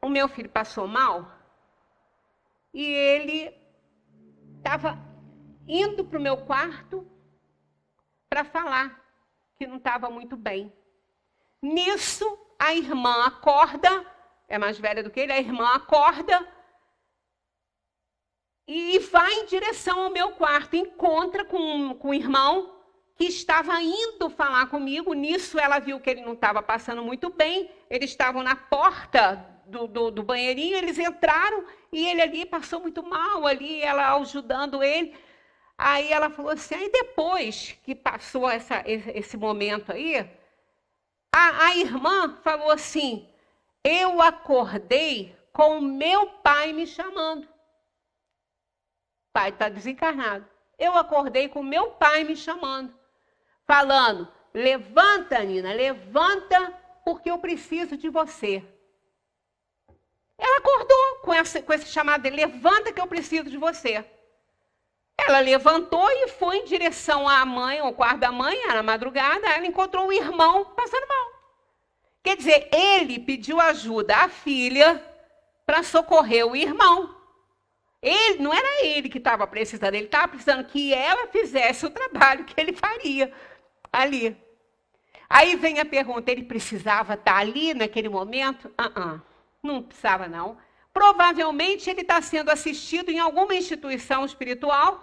o meu filho passou mal e ele estava indo para o meu quarto para falar que não estava muito bem. Nisso, a irmã acorda, é mais velha do que ele, a irmã acorda e vai em direção ao meu quarto, encontra com o irmão que estava indo falar comigo. Nisso, ela viu que ele não estava passando muito bem, eles estavam na porta do banheirinho, eles entraram e ele ali passou muito mal, ali ela ajudando ele. Aí ela falou assim, aí depois que passou esse momento aí, a irmã falou assim, eu acordei com o meu pai me chamando. O pai está desencarnado. Eu acordei com o meu pai me chamando, falando, levanta, Nina, levanta, porque eu preciso de você. Ela acordou com esse chamado de levanta que eu preciso de você. Ela levantou e foi em direção à mãe, ao quarto da mãe, na madrugada, ela encontrou o irmão passando mal. Quer dizer, ele pediu ajuda à filha para socorrer o irmão. Ele, não era ele que estava precisando, ele estava precisando que ela fizesse o trabalho que ele faria ali. Aí vem a pergunta, ele precisava estar ali naquele momento? Não precisava não. Provavelmente ele está sendo assistido em alguma instituição espiritual,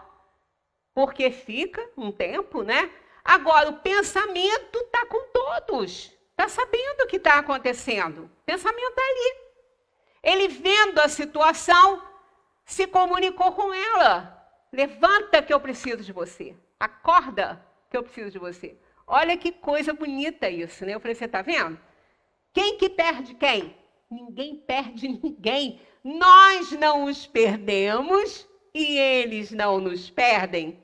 porque fica um tempo, né? Agora, o pensamento está com todos. Está sabendo o que está acontecendo. O pensamento está ali. Ele vendo a situação, se comunicou com ela. Levanta que eu preciso de você. Acorda que eu preciso de você. Olha que coisa bonita isso, né? Eu falei, você está vendo? Quem que perde quem? Ninguém perde ninguém. Nós não os perdemos e eles não nos perdem.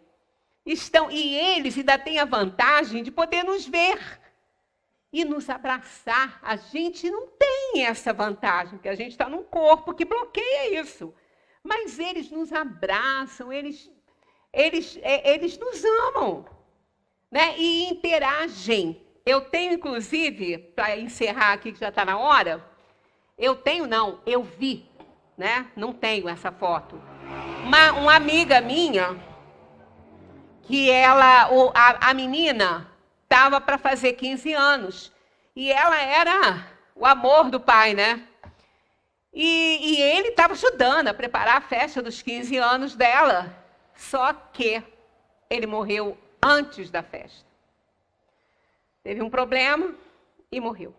E eles ainda têm a vantagem de poder nos ver e nos abraçar. A gente não tem essa vantagem, porque a gente está num corpo que bloqueia isso. Mas eles nos abraçam, eles nos amam, né? E interagem. Eu tenho, inclusive, para encerrar aqui, que já está na hora, eu vi, né? Não tenho essa foto. Uma amiga minha, que a menina estava para fazer 15 anos, e ela era o amor do pai, né? E ele estava ajudando a preparar a festa dos 15 anos dela, só que ele morreu antes da festa. Teve um problema e morreu.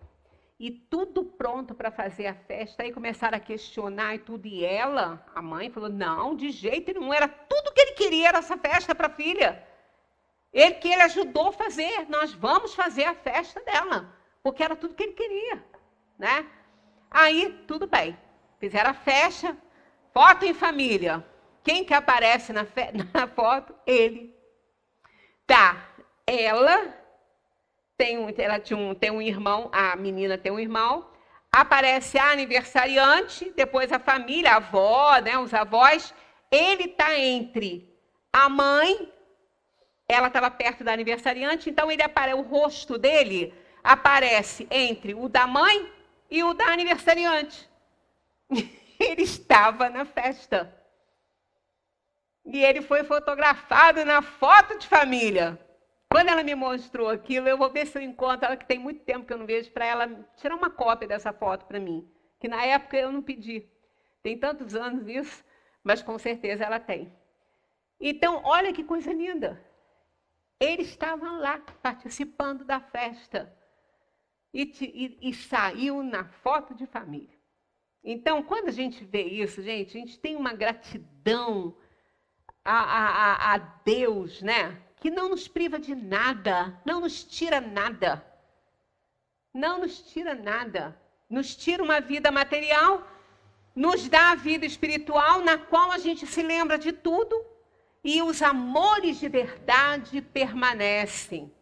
E tudo pronto para fazer a festa, aí começaram a questionar e tudo, e ela, a mãe, falou, não, de jeito nenhum, era tudo que ele queria, era essa festa para a filha. Ele ajudou a fazer, nós vamos fazer a festa dela, porque era tudo que ele queria, né? Aí, tudo bem, fizeram a festa, foto em família. Quem que aparece na foto? Ele. Tá, ela tem um irmão, a menina tem um irmão, aparece a aniversariante, depois a família, a avó, né, os avós. Ele está entre a mãe, ela estava perto da aniversariante, então o rosto dele aparece entre o da mãe e o da aniversariante. Ele estava na festa. E ele foi fotografado na foto de família. Quando ela me mostrou aquilo, eu vou ver se eu encontro ela, que tem muito tempo que eu não vejo, para ela tirar uma cópia dessa foto para mim. Que na época eu não pedi. Tem tantos anos isso, mas com certeza ela tem. Então, olha que coisa linda. Ele estava lá participando da festa. E saiu na foto de família. Então, quando a gente vê isso, gente, a gente tem uma gratidão a Deus, né? Que não nos priva de nada, não nos tira nada. Não nos tira nada. Nos tira uma vida material, nos dá a vida espiritual, na qual a gente se lembra de tudo, e os amores de verdade permanecem.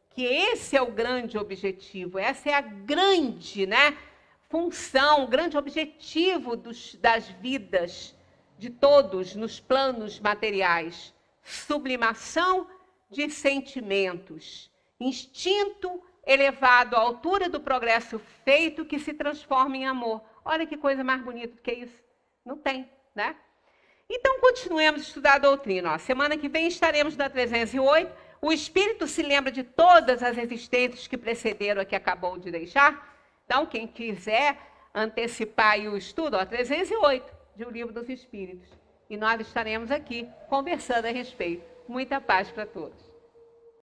Que esse é o grande objetivo, essa é a grande, função, o grande objetivo das vidas de todos nos planos materiais. Sublimação de sentimentos, instinto elevado à altura do progresso feito que se transforma em amor. Olha que coisa mais bonita do que isso. Não tem, né? Então, continuemos a estudar a doutrina. Semana que vem estaremos na 308. O Espírito se lembra de todas as existências que precederam a que acabou de deixar. Então, quem quiser antecipar aí o estudo, 308 de O Livro dos Espíritos. E nós estaremos aqui conversando a respeito. Muita paz para todos.